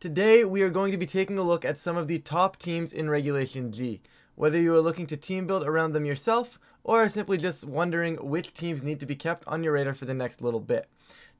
Today, we are going to be taking a look at some of the top teams in Regulation G. Whether you are looking to team build around them yourself, or are simply just wondering which teams need to be kept on your radar for the next little bit.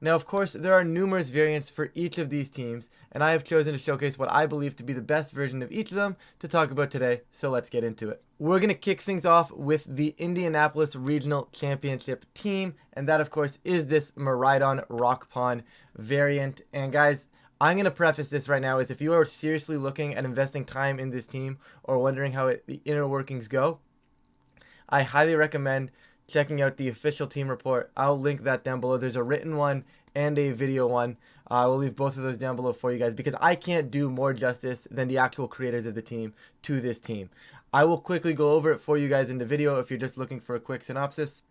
Now, of course, there are numerous variants for each of these teams, and I have chosen to showcase what I believe to be the best version of each of them to talk about today, so let's get into it. We're going to kick things off with the Indianapolis Regional Championship team, and that, of course, is this Miraidon Rock Pond variant. And guys, I'm going to preface this right now is if you are seriously looking at investing time in this team or wondering how the inner workings go, I highly recommend checking out the official team report. I'll link that down below. There's a written one and a video one. I will leave both of those down below for you guys because I can't do more justice than the actual creators of the team to this team. I will quickly go over it for you guys in the video if you're just looking for a quick synopsis.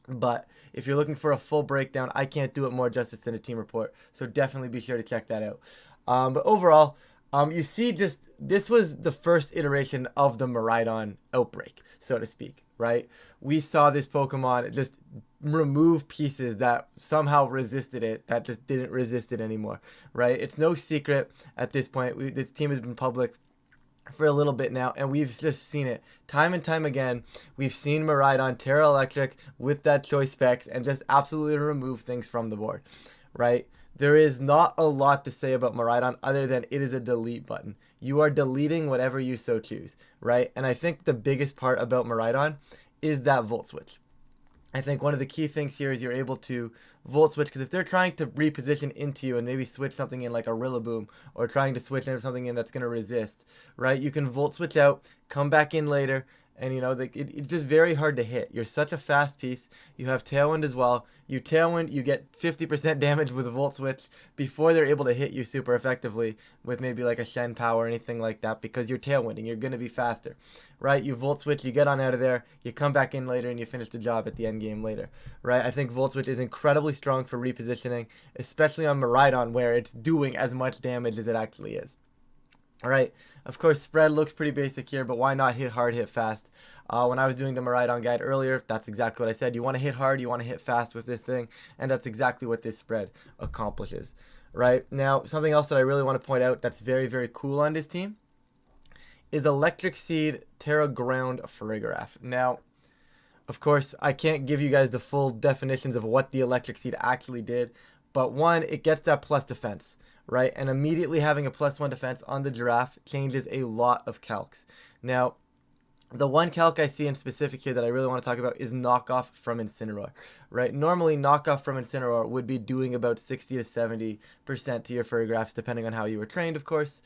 But if you're looking for a full breakdown, I can't do it more justice than a team report. So definitely be sure to check that out. But overall, you see just this was the first iteration of the Miraidon outbreak, so to speak, right? We saw this Pokemon just remove pieces that somehow resisted it, that just didn't resist it anymore, right? It's no secret at this point. This team has been public for a little bit now, and we've just seen it time and time again. We've seen Miraidon Terra Electric with that choice specs and just absolutely remove things from the board, right? There is not a lot to say about Miraidon other than it is a delete button. You are deleting whatever you so choose, right? And I think the biggest part about Miraidon is that Volt Switch. I think one of the key things here is you're able to Volt Switch, because if they're trying to reposition into you and maybe switch something in like a Rillaboom or trying to switch into something in that's going to resist, right? You can Volt Switch out, come back in later, and you know, it's just very hard to hit. You're such a fast piece. You have Tailwind as well. You Tailwind, you get 50% damage with a Volt Switch before they're able to hit you super effectively with maybe like a Shen Power or anything like that, because you're Tailwinding. You're going to be faster, right? You Volt Switch, you get on out of there, you come back in later, and you finish the job at the end game later, right? I think Volt Switch is incredibly strong for repositioning, especially on Miraidon where it's doing as much damage as it actually is. Alright, of course, spread looks pretty basic here, but why not hit hard, hit fast? When I was doing the Miraidon guide earlier, that's exactly what I said. You want to hit hard, you want to hit fast with this thing, and that's exactly what this spread accomplishes. Right, now, something else that I really want to point out that's very, very cool on this team is Electric Seed Terra Ground Farigiraf. Now, of course, I can't give you guys the full definitions of what the Electric Seed actually did, but one, it gets that plus defense, right? And immediately having a +1 defense on the Giraffe changes a lot of calcs. Now, the one calc I see in specific here that I really want to talk about is knockoff from Incineroar, right? Normally, knockoff from Incineroar would be doing about 60 to 70% to your Farigirafs, depending on how you were trained, of course,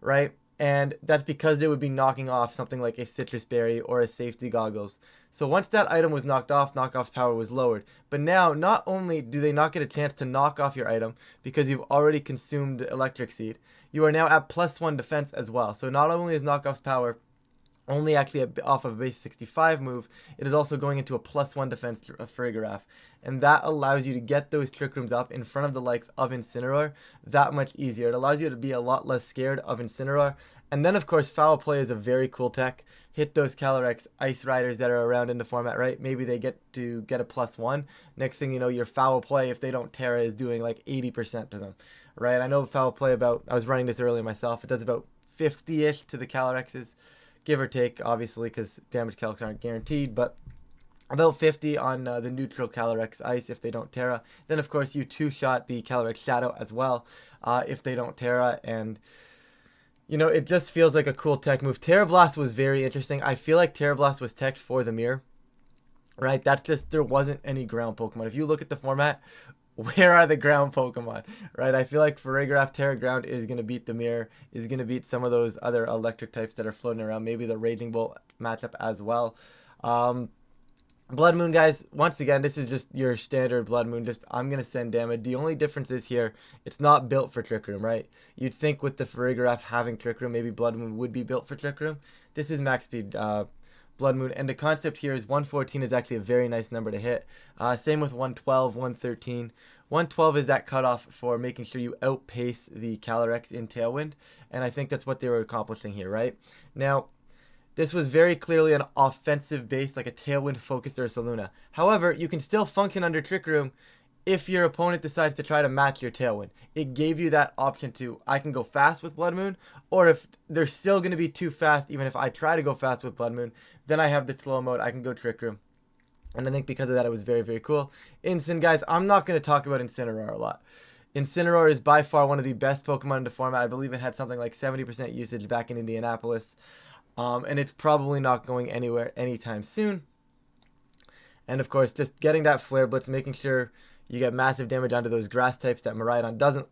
right? And that's because they would be knocking off something like a Citrus Berry or a Safety Goggles. So once that item was knocked off, knockoff's power was lowered. But now, not only do they not get a chance to knock off your item because you've already consumed the Electric Seed, you are now at +1 defense as well. So not only is knockoff's power only actually off of a base 65 move, it is also going into a +1 defense Farigiraf. And that allows you to get those Trick Rooms up in front of the likes of Incineroar that much easier. It allows you to be a lot less scared of Incineroar. And then, of course, Foul Play is a very cool tech. Hit those Calyrex Ice Riders that are around in the format, right? Maybe they get to get a +1. Next thing you know, your Foul Play, if they don't Terra, is doing like 80% to them, right? I know Foul Play I was running this earlier myself. It does about 50-ish to the Calyrexes. Give or take, obviously, because damage calcs aren't guaranteed, but about 50 on the neutral Calyrex Ice if they don't Terra. Then, of course, you two-shot the Calyrex Shadow as well if they don't Terra, and you know, it just feels like a cool tech move. Terra Blast was very interesting. I feel like Terra Blast was teched for the mirror, right? That's just, there wasn't any ground Pokemon. If you look at the format, where are the ground Pokemon, right? I feel like Farigiraf Terra Ground is going to beat the mirror, is going to beat some of those other electric types that are floating around, maybe the Raging Bolt matchup as well. Blood Moon, guys, once again, this is just your standard Blood Moon. Just, I'm going to send damage. The only difference is here, it's not built for Trick Room, right? You'd think with the Farigiraf having Trick Room, maybe Blood Moon would be built for Trick Room. This is max speed Blood Moon, and the concept here is 114 is actually a very nice number to hit. Same with 112, 113. 112 is that cutoff for making sure you outpace the Calyrex in Tailwind, and I think that's what they were accomplishing here, right? Now, this was very clearly an offensive base, like a Tailwind focused Ursaluna. However, you can still function under Trick Room if your opponent decides to try to match your Tailwind. It gave you that option to, I can go fast with Blood Moon, or if they're still going to be too fast, even if I try to go fast with Blood Moon, then I have the slow mode, I can go Trick Room. And I think because of that, it was very, very cool. Incin, guys, I'm not going to talk about Incineroar a lot. Incineroar is by far one of the best Pokemon in the format. I believe it had something like 70% usage back in Indianapolis. And it's probably not going anywhere anytime soon. And of course, just getting that Flare Blitz, making sure you get massive damage onto those grass types that Miraidon doesn't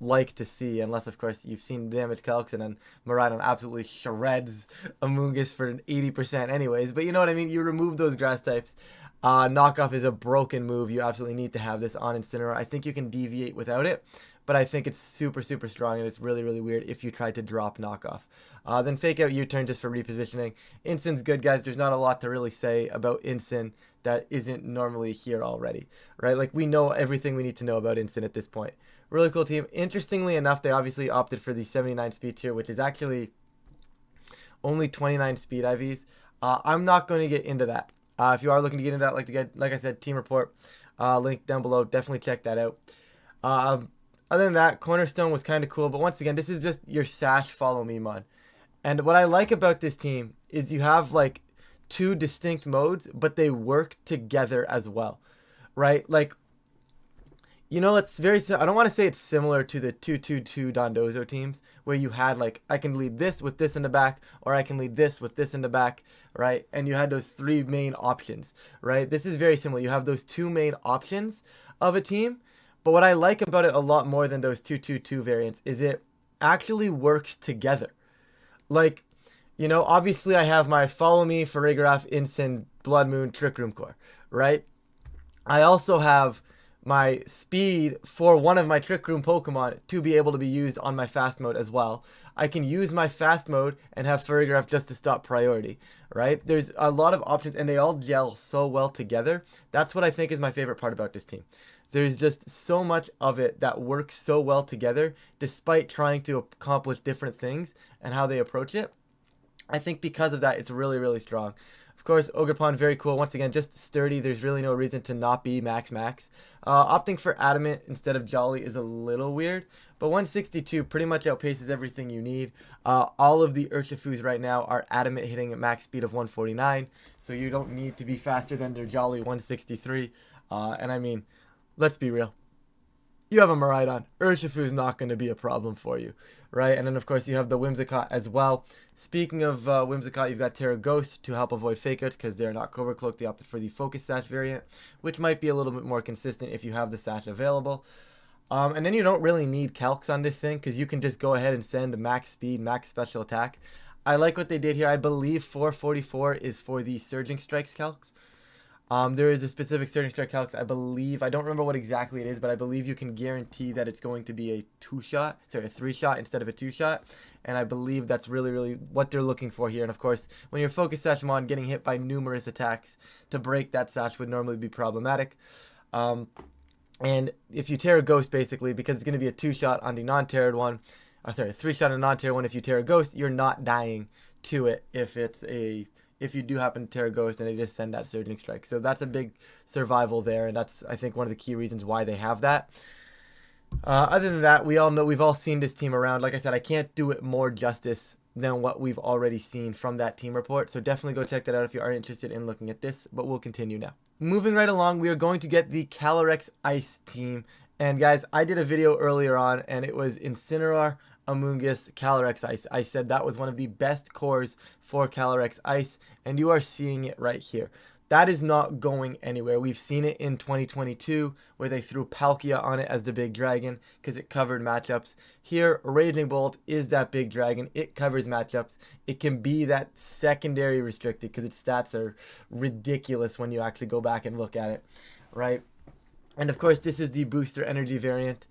like to see, unless of course you've seen damage calcs, and then Miraidon absolutely shreds Amoonguss for 80% anyways. But you know what I mean? You remove those grass types. Knockoff is a broken move. You absolutely need to have this on Incineroar. I think you can deviate without it, but I think it's super, super strong, and it's really, really weird if you try to drop Knockoff. Then Fake Out U-Turn just for repositioning. Incin's good, guys. There's not a lot to really say about Incin that isn't normally here already, right? Like, we know everything we need to know about Incin at this point. Really cool team. Interestingly enough, they obviously opted for the 79 speed tier, which is actually only 29 speed IVs. I'm not going to get into that. If you are looking to get into that, like I said, team report, link down below. Definitely check that out. Other than that, Cornerstone was kind of cool, but once again, this is just your Sash Follow Me mod. And what I like about this team is you have like two distinct modes, but they work together as well, right? Like, you know, it's very, I don't want to say it's similar to the 2-2-2 Dondozo teams where you had like, I can lead this with this in the back, or I can lead this with this in the back, right? And you had those three main options, right? This is very similar. You have those two main options of a team, but what I like about it a lot more than those 2-2-2 variants is it actually works together. Like, you know, obviously I have my Follow Me, Farigiraf, Incin, Blood Moon, Trick Room Core, right? I also have my speed for one of my Trick Room Pokemon to be able to be used on my fast mode as well. I can use my fast mode and have Farigiraf just to stop priority, right? There's a lot of options and they all gel so well together. That's what I think is my favorite part about this team. There's just so much of it that works so well together despite trying to accomplish different things and how they approach it. I think because of that, it's really, really strong. Of course, Ogerpon, very cool. Once again, just sturdy. There's really no reason to not be max. Opting for Adamant instead of Jolly is a little weird, but 162 pretty much outpaces everything you need. All of the Urshifus right now are Adamant hitting at max speed of 149, so you don't need to be faster than their Jolly 163. And I mean, let's be real. You have a Miraidon. Urshifu is not going to be a problem for you, right? And then, of course, you have the Whimsicott as well. Speaking of Whimsicott, you've got Terapogos to help avoid Fake Out because they're not Cover Cloak. They opted for the Focus Sash variant, which might be a little bit more consistent if you have the Sash available. And then you don't really need Calcs on this thing because you can just go ahead and send max speed, max special attack. I like what they did here. I believe 444 is for the Surging Strikes Calcs. There is a specific Surging Strike Calyrex, I believe. I don't remember what exactly it is, but I believe you can guarantee that it's going to be a 3-shot instead of a 2-shot. And I believe that's really, really what they're looking for here. And of course, when you're Focus Sashmon, getting hit by numerous attacks to break that Sash would normally be problematic. And if you Terra Ghost, basically, because it's going to be a 2-shot on the non-terrored one, 3-shot on a non-terrored one, if you Terra Ghost, you're not dying to it if you do happen to Terra Ghost and they just send that Surging Strike. So that's a big survival there, and that's, I think, one of the key reasons why they have that. Other than that, we all know, we've all seen this team around. Like I said, I can't do it more justice than what we've already seen from that team report. So definitely go check that out if you are interested in looking at this, but we'll continue now. Moving right along, we are going to get the Calyrex Ice team. And guys, I did a video earlier on, and it was Incineroar, Amoonguss, Calyrex Ice. I said that was one of the best cores for Calyrex Ice, and you are seeing it right here. That is not going anywhere. We've seen it in 2022 where they threw Palkia on it as the big dragon because it covered matchups. Here, Raging Bolt is that big dragon. It covers matchups. It can be that secondary restricted because its stats are ridiculous when you actually go back and look at it, right? And of course, this is the Booster Energy variant,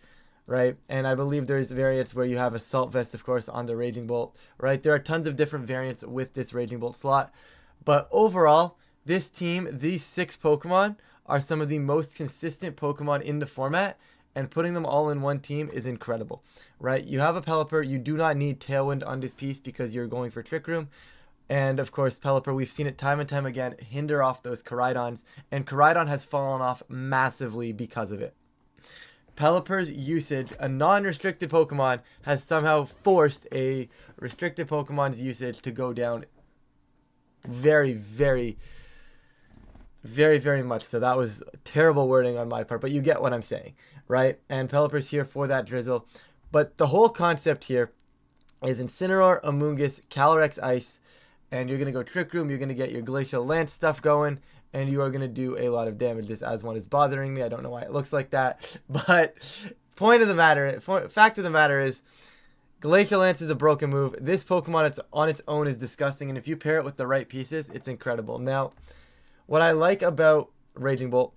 right? And I believe there's variants where you have Assault Vest, of course, on the Raging Bolt, right? There are tons of different variants with this Raging Bolt slot. But overall, this team, these 6 Pokemon, are some of the most consistent Pokemon in the format, and putting them all in one team is incredible, right? You have a Pelipper. You do not need Tailwind on this piece because you're going for Trick Room. And of course, Pelipper, we've seen it time and time again, hinder off those Miraidons, and Miraidon has fallen off massively because of it. Pelipper's usage, a non-restricted Pokemon, has somehow forced a restricted Pokemon's usage to go down very, very, very, very much. So that was terrible wording on my part, but you get what I'm saying, right? And Pelipper's here for that drizzle. But the whole concept here is Incineroar, Amoonguss, Calyrex Ice, and you're going to go Trick Room, you're going to get your Glacial Lance stuff going, and you are going to do a lot of damage. This Aswan is bothering me. I don't know why it looks like that. But fact of the matter is, Glacial Lance is a broken move. This Pokemon on its own is disgusting, and if you pair it with the right pieces, it's incredible. Now, what I like about Raging Bolt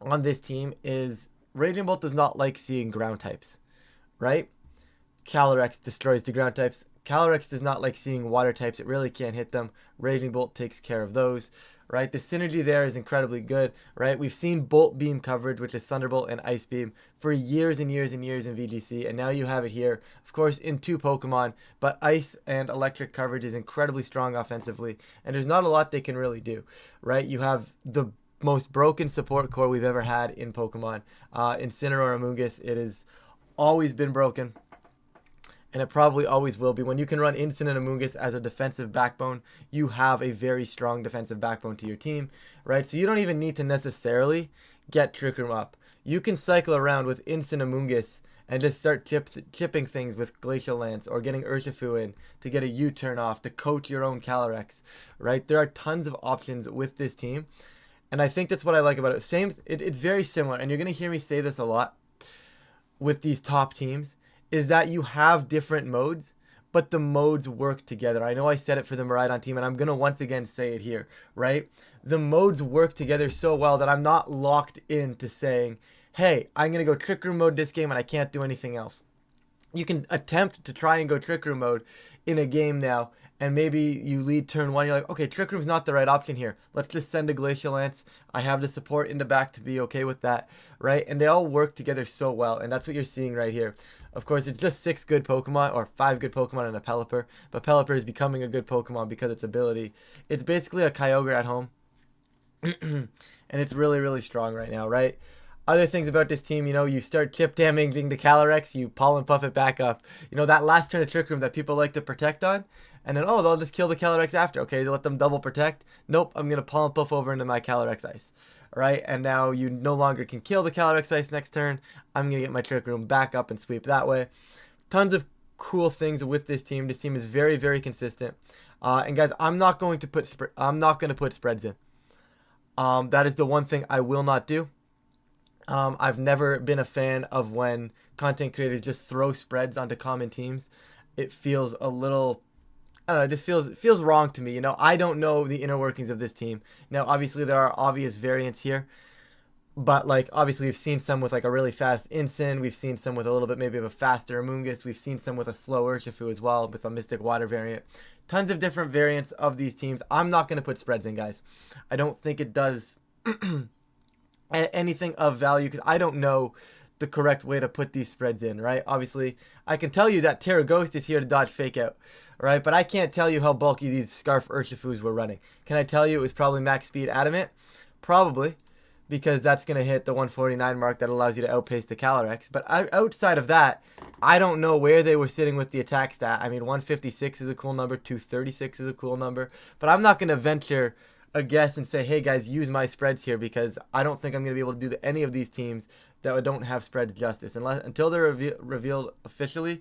on this team is Raging Bolt does not like seeing ground types, right? Calyrex destroys the ground types. Calyrex does not like seeing water types. It really can't hit them. Raging Bolt takes care of those, right? The synergy there is incredibly good, right? We've seen Bolt Beam coverage, which is Thunderbolt and Ice Beam, for years and years and years in VGC, and now you have it here, of course, in 2 Pokemon, but Ice and Electric coverage is incredibly strong offensively, and there's not a lot they can really do, right? You have the most broken support core we've ever had in Pokemon. Incineroar, Amoonguss, it has always been broken. And it probably always will be. When you can run Incin and Amoonguss as a defensive backbone, you have a very strong defensive backbone to your team, right? So you don't even need to necessarily get Trick Room up. You can cycle around with Incin Amoonguss and just start chipping things with Glacial Lance or getting Urshifu in to get a U-turn off, to coach your own Calyrex, right? There are tons of options with this team. And I think that's what I like about it. It's very similar, and you're going to hear me say this a lot with these top teams, is that you have different modes, but the modes work together. I know I said it for the Miraidon team, and I'm going to once again say it here, right? The modes work together so well that I'm not locked into saying, hey, I'm going to go Trick Room mode this game and I can't do anything else. You can attempt to try and go Trick Room mode in a game now, and maybe you lead turn 1, you're like, okay, Trick Room's not the right option here. Let's just send a Glacial Lance. I have the support in the back to be okay with that, right? And they all work together so well, and that's what you're seeing right here. Of course, it's just 6 good Pokemon, or 5 good Pokemon and a Pelipper, but Pelipper is becoming a good Pokemon because of its ability. It's basically a Kyogre at home, and it's really, really strong right now, right? Other things about this team, you start chip damaging the Calyrex, you Pollen Puff it back up. That last turn of Trick Room that people like to protect on, and then, they'll just kill the Calyrex after. Okay, they let them double protect. Nope, I'm going to Pollen Puff over into my Calyrex Ice. Right, and now you no longer can kill the Calyrex Ice next turn. I'm going to get my Trick Room back up and sweep that way. Tons of cool things with this team. This team is very, very consistent. And guys, I'm not going to put spreads in. That is the one thing I will not do. I've never been a fan of when content creators just throw spreads onto common teams. It feels a little, I don't know, it just feels wrong to me. I don't know the inner workings of this team. Now, obviously, there are obvious variants here. But, obviously, we've seen some with, a really fast Incin. We've seen some with a little bit maybe of a faster Amoonguss. We've seen some with a slow Urshifu as well, with a Mystic Water variant. Tons of different variants of these teams. I'm not going to put spreads in, guys. I don't think it does anything of value, because I don't know the correct way to put these spreads in, right? Obviously, I can tell you that Terapogos is here to dodge Fake Out, right? But I can't tell you how bulky these Scarf Urshifus were running. Can I tell you it was probably max speed Adamant? Probably, because that's going to hit the 149 mark that allows you to outpace the Calyrex. But outside of that, I don't know where they were sitting with the attack stat. I mean, 156 is a cool number, 236 is a cool number, but I'm not going to venture a guess and say, hey guys, use my spreads here, because I don't think I'm going to be able to do any of these teams that don't have spreads justice. Until they're revealed officially,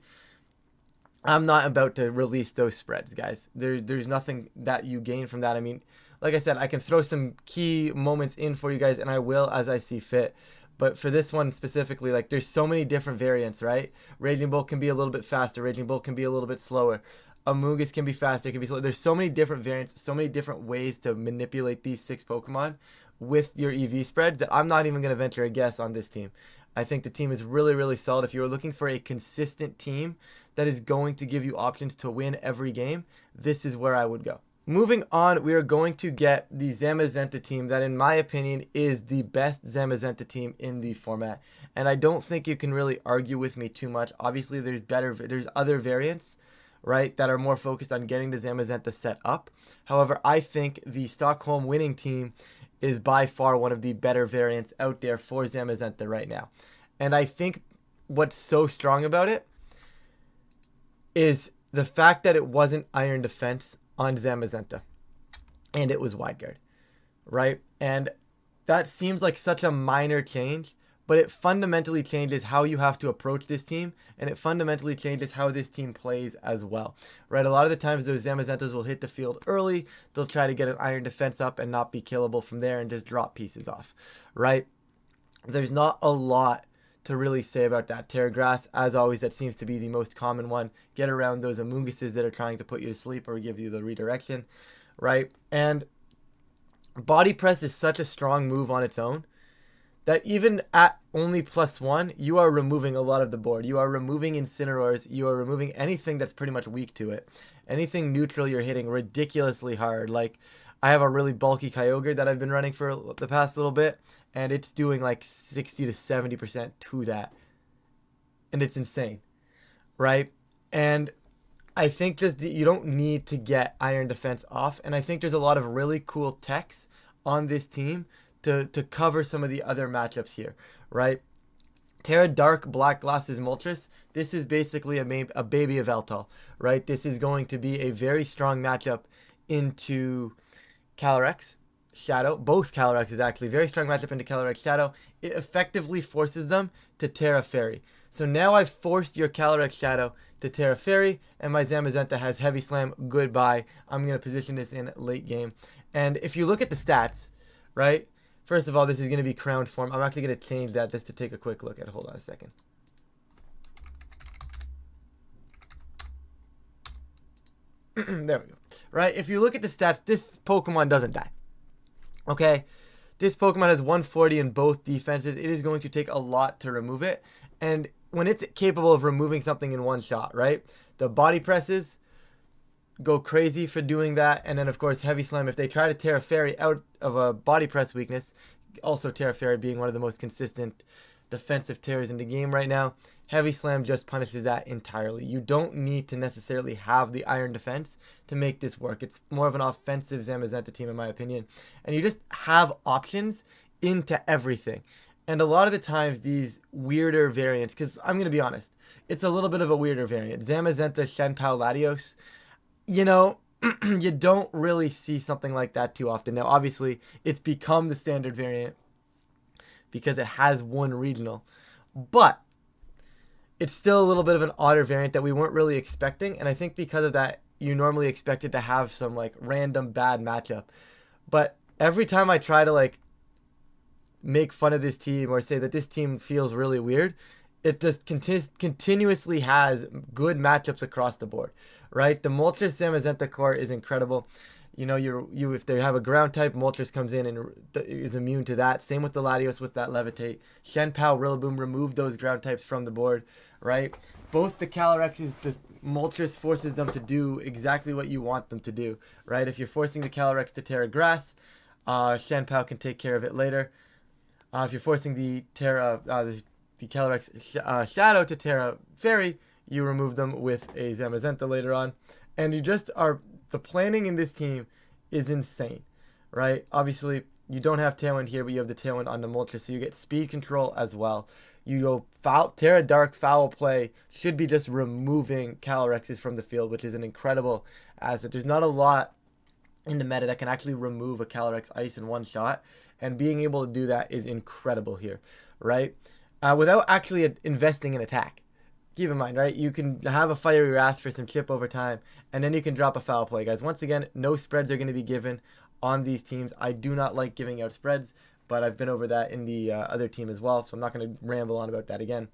I'm not about to release those spreads, guys. There's nothing that you gain from that. I mean, like I said, I can throw some key moments in for you guys, and I will as I see fit. But for this one specifically, there's so many different variants, right? Raging Bolt can be a little bit faster. Raging Bolt can be a little bit slower. Amoonguss can be faster, can be slow. There's so many different variants, so many different ways to manipulate these 6 Pokemon with your EV spreads that I'm not even going to venture a guess on this team. I think the team is really, really solid. If you're looking for a consistent team that is going to give you options to win every game, this is where I would go. Moving on, we are going to get the Zamazenta team that, in my opinion, is the best Zamazenta team in the format. And I don't think you can really argue with me too much. Obviously, there's other variants, right, that are more focused on getting the Zamazenta set up. However, I think the Stockholm winning team is by far one of the better variants out there for Zamazenta right now. And I think what's so strong about it is the fact that it wasn't Iron Defense on Zamazenta. And it was Wide Guard, right? And that seems like such a minor change, but it fundamentally changes how you have to approach this team, and it fundamentally changes how this team plays as well, right? A lot of the times those Zamazentas will hit the field early. They'll try to get an Iron Defense up and not be killable from there and just drop pieces off, right? There's not a lot to really say about that. Terra Grass, as always, that seems to be the most common one. Get around those Amoonguses that are trying to put you to sleep or give you the redirection, right? And Body Press is such a strong move on its own that even at only +1, you are removing a lot of the board. You are removing Incineroars. You are removing anything that's pretty much weak to it. Anything neutral you're hitting ridiculously hard. Like, I have a really bulky Kyogre that I've been running for the past little bit, and it's doing like 60 to 70% to that. And it's insane, right? And I think just you don't need to get Iron Defense off, and I think there's a lot of really cool techs on this team to cover some of the other matchups here, right? Terra Dark Black Glasses Moltres. This is basically a baby of Eltal, right? This is going to be a very strong matchup into Calyrex Shadow. Both Calyrexes actually. Very strong matchup into Calyrex Shadow. It effectively forces them to Terra Fairy. So now I've forced your Calyrex Shadow to Terra Fairy, and my Zamazenta has Heavy Slam. Goodbye. I'm going to position this in late game. And if you look at the stats, right? First of all, this is going to be crowned form. I'm actually going to change that just to take a quick look at it. Hold on a second. There we go. Right? If you look at the stats, this Pokemon doesn't die. Okay? This Pokemon has 140 in both defenses. It is going to take a lot to remove it. And when it's capable of removing something in one shot, right? The Body Presses go crazy for doing that. And then, of course, Heavy Slam. If they try to Terra Fairy out of a Body Press weakness, also Terra Fairy being one of the most consistent defensive Terras in the game right now, Heavy Slam just punishes that entirely. You don't need to necessarily have the Iron Defense to make this work. It's more of an offensive Zamazenta team, in my opinion. And you just have options into everything. And a lot of the times, these weirder variants, because I'm going to be honest, it's a little bit of a weirder variant. Zamazenta, Shenpao, Latios, you know, you don't really see something like that too often. Now, obviously, it's become the standard variant because it has one regional. But it's still a little bit of an odder variant that we weren't really expecting. And I think because of that, you normally expect it to have some, like, random bad matchup. But every time I try to, like, make fun of this team or say that this team feels really weird, it just continuously has good matchups across the board, right? The Moltres Zamazenta core is incredible. You know, you if they have a ground type, Moltres comes in and is immune to that. Same with the Latios with that Levitate. Shenpao, Rillaboom remove those ground types from the board, right? Both the Calyrexes, the Moltres forces them to do exactly what you want them to do, right? If you're forcing the Calyrex to Terra Grass, Shenpao can take care of it later. If you're forcing the Calyrex Shadow to Terra Fairy, you remove them with a Zamazenta later on. And you just are, the planning in this team is insane, right? Obviously, you don't have Tailwind here, but you have the Tailwind on the Moltres, so you get speed control as well. You go foul, Terra Dark foul play should be just removing Calyrexes from the field, which is an incredible asset. There's not a lot in the meta that can actually remove a Calyrex Ice in one shot, and being able to do that is incredible here, right? Without actually investing in attack. Keep in mind, right? You can have a Fiery Wrath for some chip over time, and then you can drop a foul play, guys. Once again, no spreads are going to be given on these teams. I do not like giving out spreads, but I've been over that in the other team as well, so I'm not going to ramble on about that again.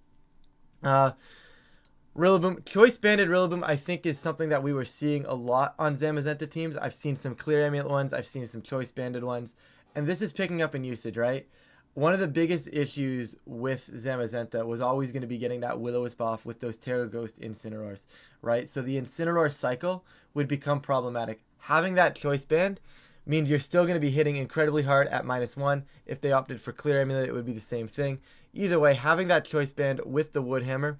Rillaboom, Choice Banded Rillaboom, I think is something that we were seeing a lot on Zamazenta teams. I've seen some Clear Amulet ones, I've seen some Choice Banded ones, and this is picking up in usage, right? One of the biggest issues with Zamazenta was always going to be getting that Will-O-Wisp off with those Terra Ghost Incineroars, right? So the Incineroar cycle would become problematic. Having that Choice Band means you're still going to be hitting incredibly hard at -1. If they opted for Clear Amulet, it would be the same thing. Either way, having that Choice Band with the Wood Hammer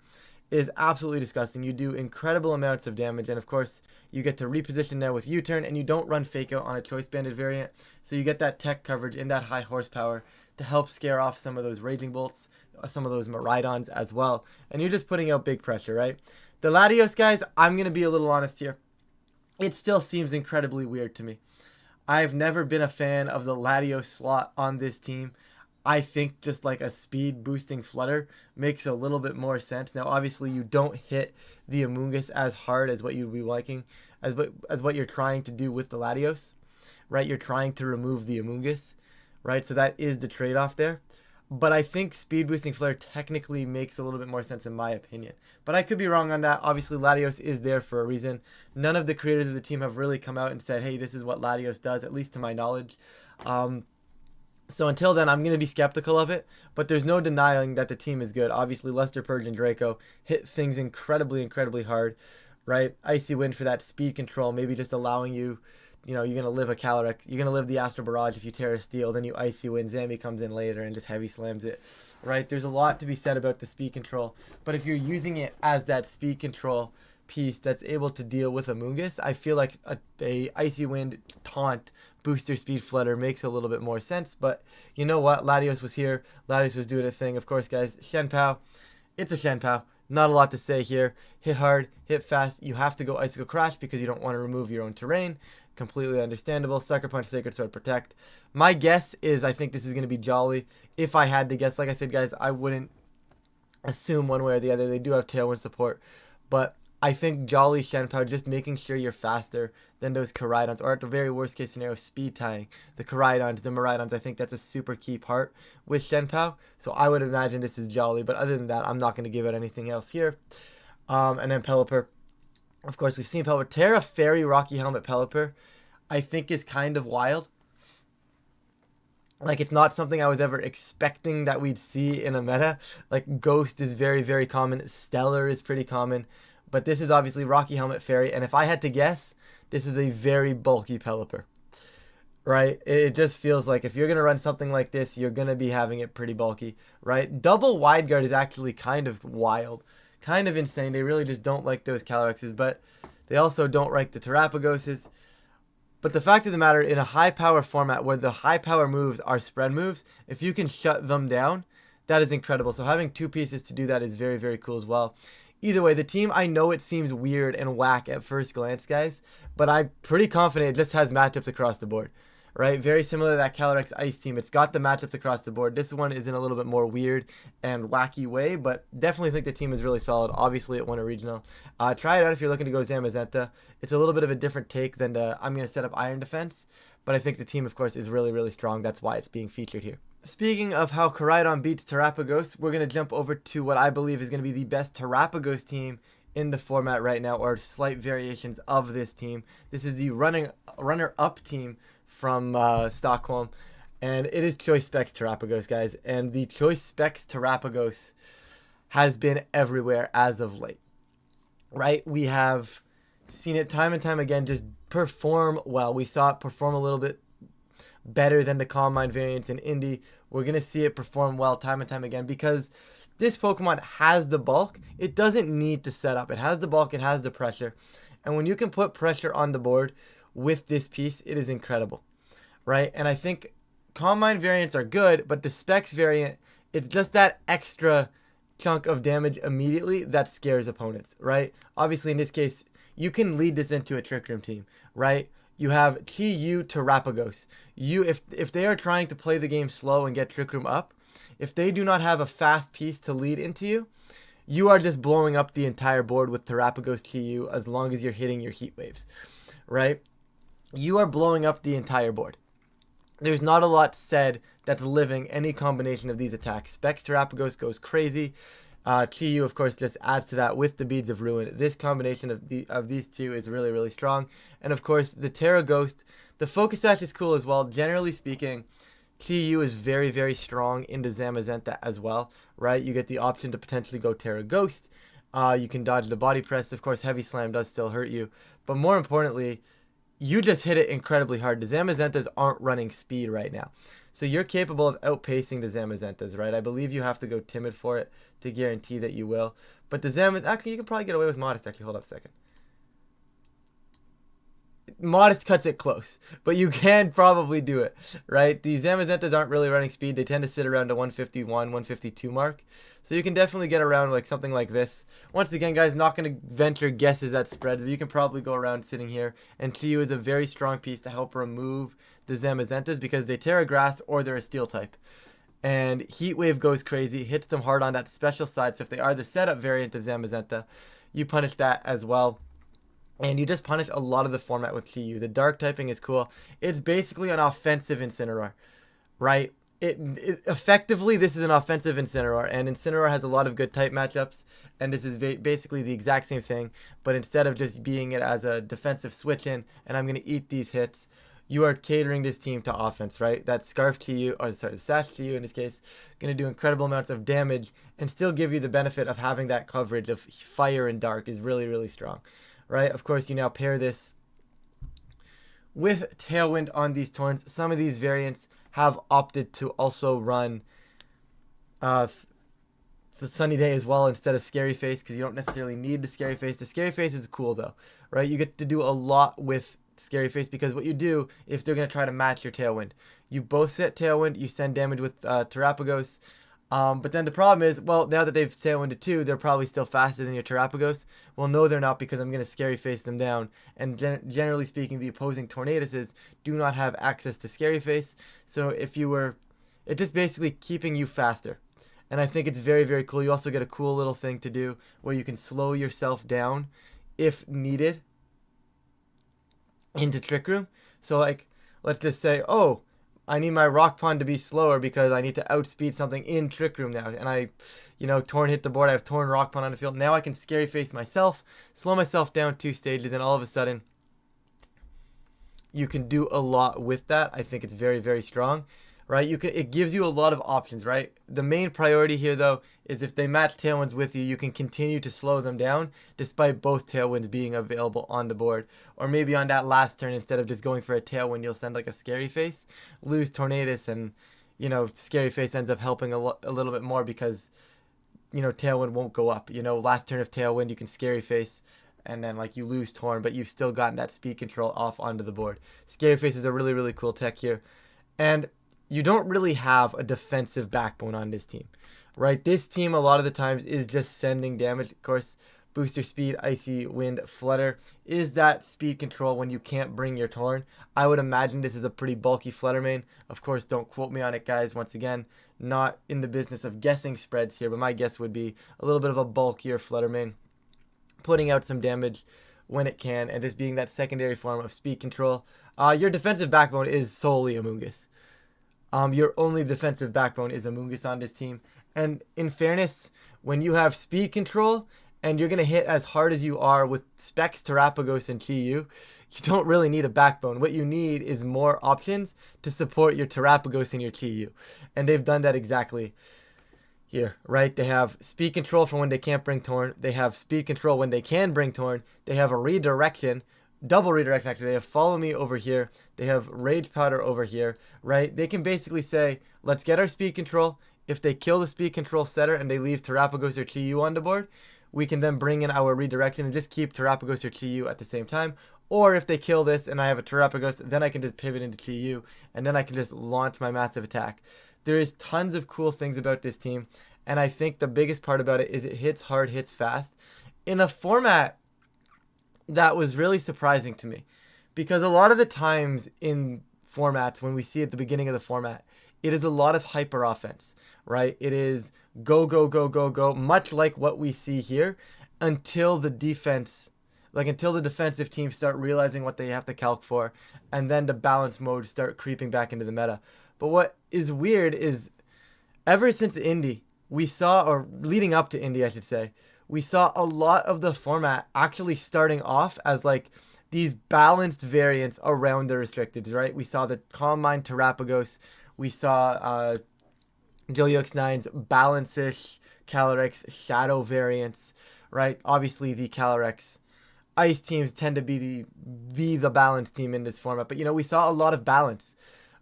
is absolutely disgusting. You do incredible amounts of damage, and of course, you get to reposition now with U-turn, and you don't run Fake Out on a Choice Banded variant, so you get that tech coverage in that high horsepower to help scare off some of those Raging Bolts, some of those Miraidons as well, and you're just putting out big pressure, right? The Latios, guys, I'm going to be a little honest here. It still seems incredibly weird to me. I've never been a fan of the Latios slot on this team. I think just like a speed boosting flutter makes a little bit more sense. Now, obviously, you don't hit the Amoonguss as hard as what you'd be liking, as what you're trying to do with the Latios, right? You're trying to remove the Amoonguss, right? So that is the trade-off there. But I think speed boosting flare technically makes a little bit more sense in my opinion. But I could be wrong on that. Obviously, Latios is there for a reason. None of the creators of the team have really come out and said, hey, this is what Latios does, at least to my knowledge. So until then, I'm going to be skeptical of it, but there's no denying that the team is good. Obviously, Luster, Purge, and Draco hit things incredibly, incredibly hard, right? Icy Wind for that speed control, maybe just allowing you, you're going to live a Calyrex, you're going to live the Astral Barrage if you Terra Steel, then you Icy Wind, Zambi comes in later and just heavy slams it, right? There's a lot to be said about the speed control, but if you're using it as that speed control piece that's able to deal with Amoonguss, I feel like a Icy Wind taunt booster speed flutter makes a little bit more sense. But you know what? Latios was here. Latios was doing a thing. Of course, guys, Shen Pao. It's a Shen Pao. Not a lot to say here. Hit hard, hit fast. You have to go Icicle Crash because you don't want to remove your own terrain. Completely understandable. Sucker Punch, Sacred Sword, Protect. My guess is I think this is going to be Jolly. If I had to guess, like I said, guys, I wouldn't assume one way or the other. They do have Tailwind support. But I think Jolly Shen Pao, just making sure you're faster than those Miraidons, or at the very worst case scenario, speed tying the Miraidons, the Miraidons. I think that's a super key part with Shen Pao. So I would imagine this is Jolly, but other than that, I'm not going to give out anything else here. And then Pelipper. Of course, we've seen Pelipper. Terra Fairy Rocky Helmet Pelipper, I think is kind of wild. Like, it's not something I was ever expecting that we'd see in a meta. Like, Ghost is very, very common. Stellar is pretty common. But this is obviously Rocky Helmet Fairy, and if I had to guess, this is a very bulky Pelipper, right? It just feels like if you're going to run something like this, you're going to be having it pretty bulky, right? Double Wide Guard is actually kind of wild, kind of insane. They really just don't like those Calyrexes, but they also don't like the Terapogoses. But the fact of the matter, in a high-power format where the high-power moves are spread moves, if you can shut them down, that is incredible. So having two pieces to do that is very, very cool as well. Either way, the team, I know it seems weird and whack at first glance, guys, but I'm pretty confident it just has matchups across the board, right? Very similar to that Calyrex Ice team. It's got the matchups across the board. This one is in a little bit more weird and wacky way, but definitely think the team is really solid. Obviously, it won a regional. Try it out if you're looking to go Zamazenta. It's a little bit of a different take than I'm going to set up Iron Defense, but I think the team, of course, is really, really strong. That's why it's being featured here. Speaking of how Miraidon beats Terapogos, we're going to jump over to what I believe is going to be the best Terapogos team in the format right now, or slight variations of this team. This is the runner-up team from Stockholm, and it is Choice Specs Terapogos, guys. And the Choice Specs Terapogos has been everywhere as of late, right? We have seen it time and time again just perform well. We saw it perform a little bit better than the Calm Mind variants in Indie. We're going to see it perform well time and time again because this Pokemon has the bulk. It doesn't need to set up. It has the bulk. It has the pressure. And when you can put pressure on the board with this piece, it is incredible, right? And I think Calm Mind variants are good, but the Specs variant, it's just that extra chunk of damage immediately that scares opponents, right? Obviously, in this case, you can lead this into a Trick Room team, right? You have Chi-Yu Terapogos. If they are trying to play the game slow and get Trick Room up, if they do not have a fast piece to lead into you, you are just blowing up the entire board with Terapogos Chi-Yu as long as you're hitting your heat waves, right? You are blowing up the entire board. There's not a lot said that's living any combination of these attacks. Specs Terapogos goes crazy. Chi-Yu, of course, just adds to that with the Beads of Ruin. This combination of these two is really, really strong. And, of course, the Terra Ghost. The Focus Sash is cool as well. Generally speaking, Chi-Yu is very, very strong into Zamazenta as well, right? You get the option to potentially go Terra Ghost. You can dodge the Body Press. Of course, Heavy Slam does still hurt you. But more importantly, you just hit it incredibly hard. The Zamazentas aren't running speed right now. So you're capable of outpacing the Zamazentas, right? I believe you have to go timid for it to guarantee that you will. But the actually, you can probably get away with Modest. Actually, hold up a second. Modest cuts it close, but you can probably do it, right? The Zamazentas aren't really running speed. They tend to sit around the 151, 152 mark. So you can definitely get around like something like this. Once again, guys, not going to venture guesses at spreads, but you can probably go around sitting here. And Chiyu is a very strong piece to help remove the Zamazentas because they Terra Grass or they're a Steel type. And Heat Wave goes crazy, hits them hard on that special side. So if they are the setup variant of Zamazenta, you punish that as well. And you just punish a lot of the format with Chiyu. The dark typing is cool. It's basically an offensive Incineroar, right? Effectively, this is an offensive Incineroar, and Incineroar has a lot of good type matchups, and this is basically the exact same thing, but instead of just being it as a defensive switch-in, and I'm going to eat these hits, you are catering this team to offense, right? That Scarf Chiyu, or sorry, the Sash Chiyu in this case, going to do incredible amounts of damage, and still give you the benefit of having that coverage of fire and dark is really, really strong. Right, of course, you now pair this with Tailwind on these Torns. Some of these variants have opted to also run the Sunny Day as well instead of Scary Face because you don't necessarily need the Scary Face. The Scary Face is cool though, right? You get to do a lot with Scary Face because what you do if they're going to try to match your Tailwind, you both set Tailwind, you send damage with Terapogos. But then the problem is, well, now that they've Tailwinded 2, they're probably still faster than your Terapogos. Well, no, they're not because I'm going to Scary Face them down. And generally speaking, the opposing Tornadoes do not have access to Scary Face. So if you were, it's just basically keeping you faster. And I think it's very, very cool. You also get a cool little thing to do where you can slow yourself down if needed into Trick Room. So like, let's just say, oh, I need my Rock Pond to be slower because I need to outspeed something in Trick Room now. And I, Torn hit the board. I have Torn Rock Pond on the field. Now I can Scary Face myself, slow myself down 2 stages, and all of a sudden, you can do a lot with that. I think it's very, very strong, right? It gives you a lot of options, right? The main priority here, though, is if they match Tailwinds with you, you can continue to slow them down despite both Tailwinds being available on the board. Or maybe on that last turn, instead of just going for a Tailwind, you'll send like a Scary Face, lose Tornadus, and, Scary Face ends up helping a little bit more because, Tailwind won't go up. Last turn of Tailwind, you can Scary Face, and then like you lose Torn, but you've still gotten that speed control off onto the board. Scary Face is a really, really cool tech here. And you don't really have a defensive backbone on this team, right? This team a lot of the times is just sending damage. Of course, Booster Speed, Icy Wind, Flutter is that speed control when you can't bring your Torn. I would imagine this is a pretty bulky Flutter main. Of course, don't quote me on it, guys. Once again, not in the business of guessing spreads here, but my guess would be a little bit of a bulkier Flutter main, putting out some damage when it can, and just being that secondary form of speed control. Your defensive backbone is solely Amoonguss. Your only defensive backbone is Amoonguss on this team. And in fairness, when you have speed control and you're going to hit as hard as you are with Specs, Terapogos, and Chiyu, you don't really need a backbone. What you need is more options to support your Terapogos and your Chiyu. And they've done that exactly here, right? They have speed control for when they can't bring Torn. They have speed control when they can bring Torn. They have a redirection. Double redirection, actually. They have Follow Me over here. They have Rage Powder over here, right? They can basically say, let's get our speed control. If they kill the speed control setter and they leave Terapogos or Chiyu on the board, we can then bring in our redirection and just keep Terapogos or Chiyu at the same time. Or if they kill this and I have a Terapogos, then I can just pivot into Chiyu and then I can just launch my massive attack. There is tons of cool things about this team, and I think the biggest part about it is it hits hard, hits fast, in a format that was really surprising to me, because a lot of the times in formats, when we see at the beginning of the format, it is a lot of hyper offense, right? It is go, go, go, go, go, much like what we see here, until the defense, until the defensive teams start realizing what they have to calc for, and then the balance mode start creeping back into the meta. But what is weird is, ever since Indy, we saw, or leading up to Indy, I should say, we saw a lot of the format actually starting off as like these balanced variants around the restricted, right? We saw the Calm Mind Terapogos. We saw Joyox9's balance-ish Calyrex Shadow variants, right? Obviously, the Calyrex Ice teams tend to be the balanced team in this format. But, we saw a lot of balance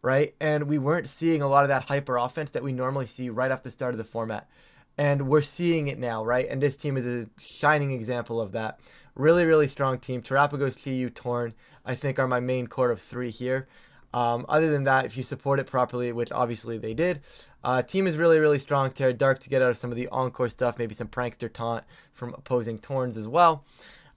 right? And we weren't seeing a lot of that hyper offense that we normally see right off the start of the format. And we're seeing it now, right? And this team is a shining example of that. Really, really strong team. Terapogos, TU, Torn, I think are my main core of 3 here. Other than that, if you support it properly, which obviously they did, team is really, really strong. Terra Dark to get out of some of the encore stuff, maybe some prankster taunt from opposing Torns as well.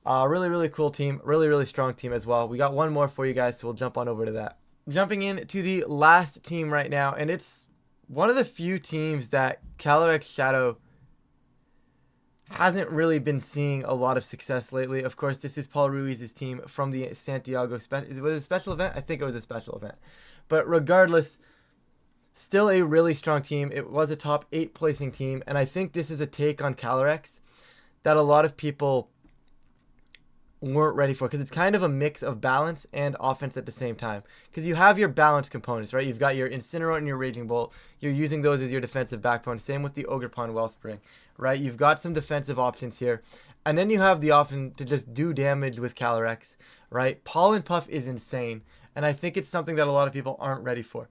Really, really cool team. Really, really strong team as well. We got one more for you guys, so we'll jump on over to that. Jumping in to the last team right now, and it's one of the few teams that Calyrex Shadow hasn't really been seeing a lot of success lately. Of course, this is Paul Ruiz's team from the Santiago was it a special event? I think it was a special event. But regardless, still a really strong team. It was a top 8 placing team, and I think this is a take on Calyrex that a lot of people weren't ready for, because it's kind of a mix of balance and offense at the same time, because you have your balance components, right? You've got your Incineroar and your Raging Bolt. You're using those as your defensive backbone. Same with the Ogerpon Wellspring, right? You've got some defensive options here, and then you have the option to just do damage with Calyrex, right? Pollen Puff is insane, and I think it's something that a lot of people aren't ready for,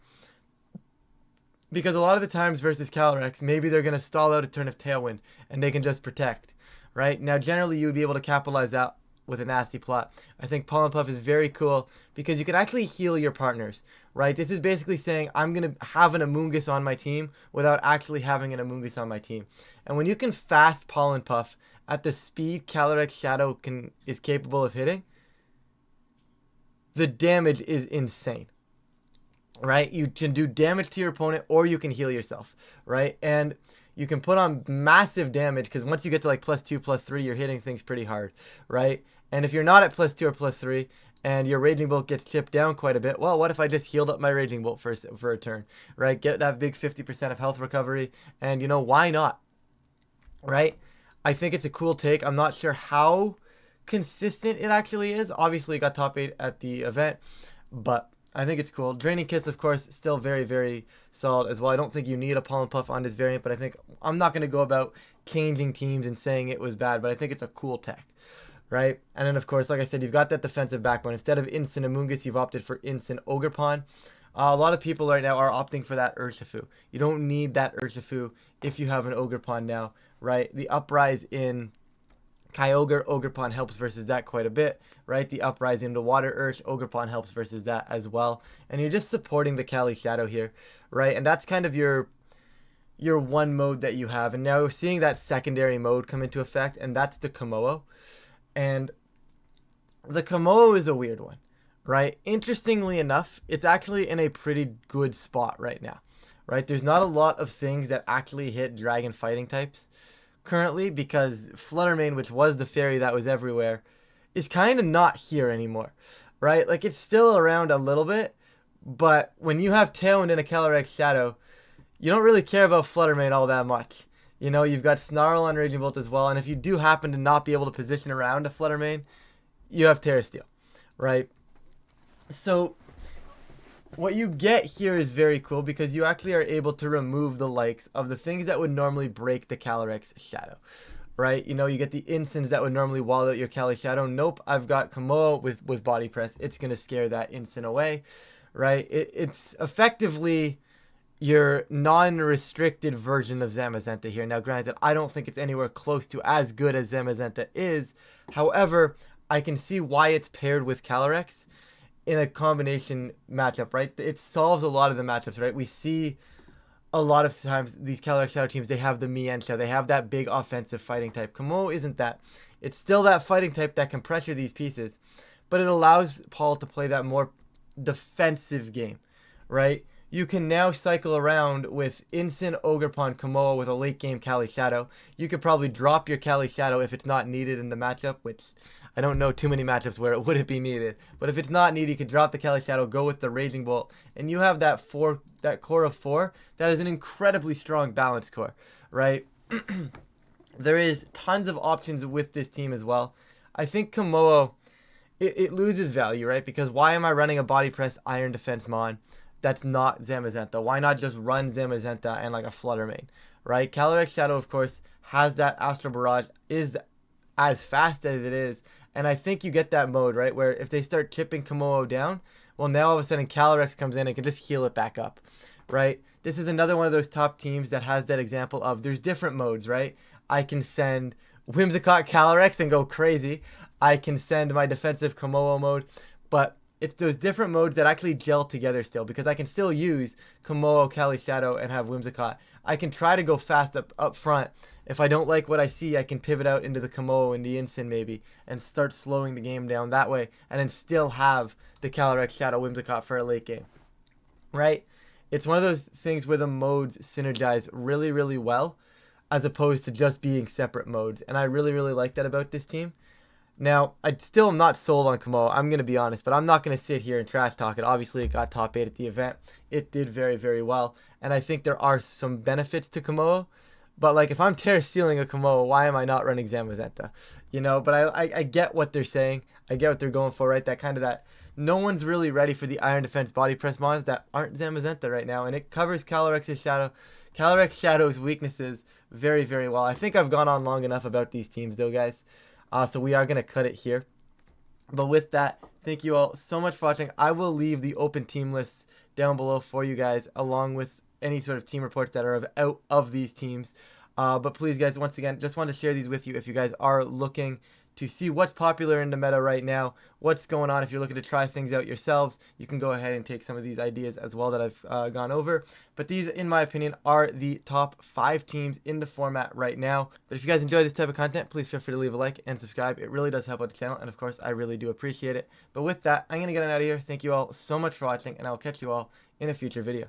because a lot of the times versus Calyrex, maybe they're going to stall out a turn of Tailwind and they can just protect, right? Now generally you would be able to capitalize that with a nasty plot. I think Pollen Puff is very cool because you can actually heal your partners, right? This is basically saying I'm going to have an Amoonguss on my team without actually having an Amoonguss on my team. And when you can fast Pollen Puff at the speed Calyrex Shadow is capable of hitting, the damage is insane, right? You can do damage to your opponent or you can heal yourself, right? And you can put on massive damage because once you get to like +2, +3, you're hitting things pretty hard, right? And if you're not at +2 or +3 and your Raging Bolt gets chipped down quite a bit, well, what if I just healed up my Raging Bolt for a turn, right? Get that big 50% of health recovery, and you know, why not, right? I think it's a cool take. I'm not sure how consistent it actually is. Obviously, it got top 8 at the event, but I think it's cool. Draining Kiss, of course, still very, very solid as well. I don't think you need a Pollen Puff on this variant, but I think I'm not going to go about changing teams and saying it was bad, but I think it's a cool tech, right? And then, of course, like I said, you've got that defensive backbone. Instead of Instant Amoonguss, you've opted for Instant Ogerpon. A lot of people right now are opting for that Urshifu. You don't need that Urshifu if you have an Ogerpon now, right? The Uprise in Kyogre, Ogerpon helps versus that quite a bit, right? The Uprise into Water Ursh, Ogerpon helps versus that as well. And you're just supporting the Cali Shadow here, right? And that's kind of your one mode that you have. And now we're seeing that secondary mode come into effect, and that's the Komodo. And the Komodo is a weird one, right? Interestingly enough, it's actually in a pretty good spot right now, right? There's not a lot of things that actually hit dragon fighting types currently, because Fluttermane, which was the fairy that was everywhere, is kind of not here anymore, right? Like, it's still around a little bit, but when you have Tailwind in a Calyrex Shadow, you don't really care about Fluttermane all that much. You know, you've got Snarl on Raging Bolt as well, and if you do happen to not be able to position around a Fluttermane, you have Terra Steel, right? So what you get here is very cool because you actually are able to remove the likes of the things that would normally break the Calyrex Shadow, right? You know, you get the instants that would normally wall out your Cali Shadow. Nope, I've got Komodo with Body Press. It's going to scare that instant away, right? It's effectively your non-restricted version of Zamazenta here. Now, granted, I don't think it's anywhere close to as good as Zamazenta is. However, I can see why it's paired with Calyrex in a combination matchup, right? It solves a lot of the matchups, right? We see a lot of times these Calyrex Shadow teams, they have the Mienshao. They have that big offensive fighting type. Komodo isn't that. It's still that fighting type that can pressure these pieces, but it allows Paul to play that more defensive game, right? You can now cycle around with Instant Ogerpon Komodo with a late game Cali Shadow. You could probably drop your Cali Shadow if it's not needed in the matchup, which I don't know too many matchups where it wouldn't be needed. But if it's not needed, you could drop the Cali Shadow, go with the Raging Bolt, and you have that core of 4 that is an incredibly strong balance core, right? There is tons of options with this team as well. I think Komodo, it loses value, right? Because why am I running a Body Press Iron Defense Mon that's not Zamazenta? Why not just run Zamazenta and like a Fluttermane, right? Calyrex Shadow, of course, has that Astral Barrage, is as fast as it is, and I think you get that mode, right, where if they start chipping Komodo down, Well, now all of a sudden Calyrex comes in and can just heal it back up, right? This is another one of those top teams that has that example of there's different modes, right? I can send Whimsicott Calyrex and go crazy. I can send my defensive Komodo mode, but it's those different modes that actually gel together still, because I can still use Komodo, Cali Shadow, and have Whimsicott. I can try to go fast up front. If I don't like what I see, I can pivot out into the Komodo and the Incin maybe, and start slowing the game down that way, and then still have the Calyrex Shadow Whimsicott for a late game, right? It's one of those things where the modes synergize really, really well, as opposed to just being separate modes, and I really, really like that about this team. Now, I still am not sold on Komodo, I'm going to be honest, but I'm not going to sit here and trash talk it. Obviously, it got top 8 at the event. It did very, very well, and I think there are some benefits to Komodo, but like if I'm Terra Sealing a Komodo, why am I not running Zamazenta? You know, but I get what they're saying. I get what they're going for, right? That kind of that, no one's really ready for the Iron Defense body press mods that aren't Zamazenta right now, and it covers Calyrex's Shadow. Calyrex Shadow's weaknesses very, very well. I think I've gone on long enough about these teams though, guys. So we are going to cut it here. But with that, thank you all so much for watching. I will leave the open team lists down below for you guys, along with any sort of team reports that are out of these teams. But please, guys, once again, just wanted to share these with you if you guys are looking to see what's popular in the meta right now, what's going on. If you're looking to try things out yourselves, you can go ahead and take some of these ideas as well that I've gone over. But these, in my opinion, are the top 5 teams in the format right now. But if you guys enjoy this type of content, please feel free to leave a like and subscribe. It really does help out the channel, and of course, I really do appreciate it. But with that, I'm going to get out of here. Thank you all so much for watching, and I'll catch you all in a future video.